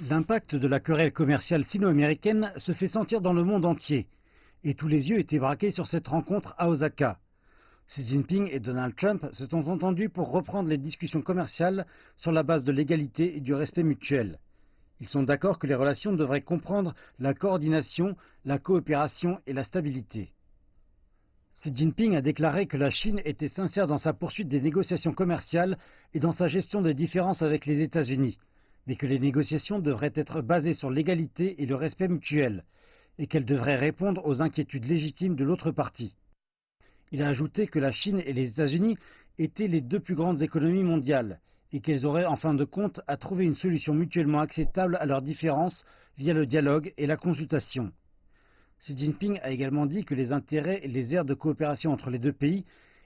L'impact de la querelle commerciale sino-américaine se fait sentir dans le monde entier. Et tous les yeux étaient braqués sur cette rencontre à Osaka. Xi Jinping et Donald Trump se sont entendus pour reprendre les discussions commerciales sur la base de l'égalité et du respect mutuel. Ils sont d'accord que les relations devraient comprendre la coordination, la coopération et la stabilité. Xi Jinping a déclaré que la Chine était sincère dans sa poursuite des négociations commerciales et dans sa gestion des différences avec les États-Unis, mais que les négociations devraient être basées sur l'égalité et le respect mutuel, et qu'elles devraient répondre aux inquiétudes légitimes de l'autre partie. Il a ajouté que la Chine et les États-Unis étaient les deux plus grandes économies mondiales, et qu'elles auraient en fin de compte à trouver une solution mutuellement acceptable à leurs différences via le dialogue et la consultation. Xi Jinping a également dit que les intérêts et les aires de coopération entre les deux pays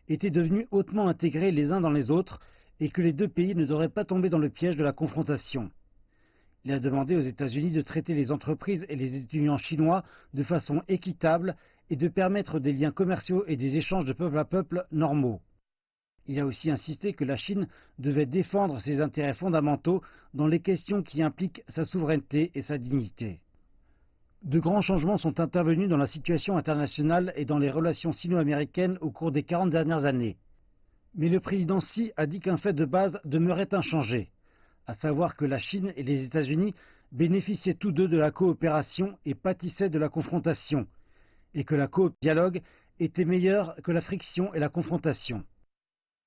étaient devenus hautement intégrés les uns dans les autres et que les deux pays ne devraient pas tomber dans le piège de la confrontation. Il a demandé aux États-Unis de traiter les entreprises et les étudiants chinois de façon équitable et de permettre des liens commerciaux et des échanges de peuple à peuple normaux. Il a aussi insisté que la Chine devait défendre ses intérêts fondamentaux dans les questions qui impliquent sa souveraineté et sa dignité. De grands changements sont intervenus dans la situation internationale et dans les relations sino-américaines au cours des 40 dernières années. Mais le président Xi a dit qu'un fait de base demeurait inchangé, à savoir que la Chine et les États-Unis bénéficiaient tous deux de la coopération et pâtissaient de la confrontation, et que la dialogue était meilleure que la friction et la confrontation.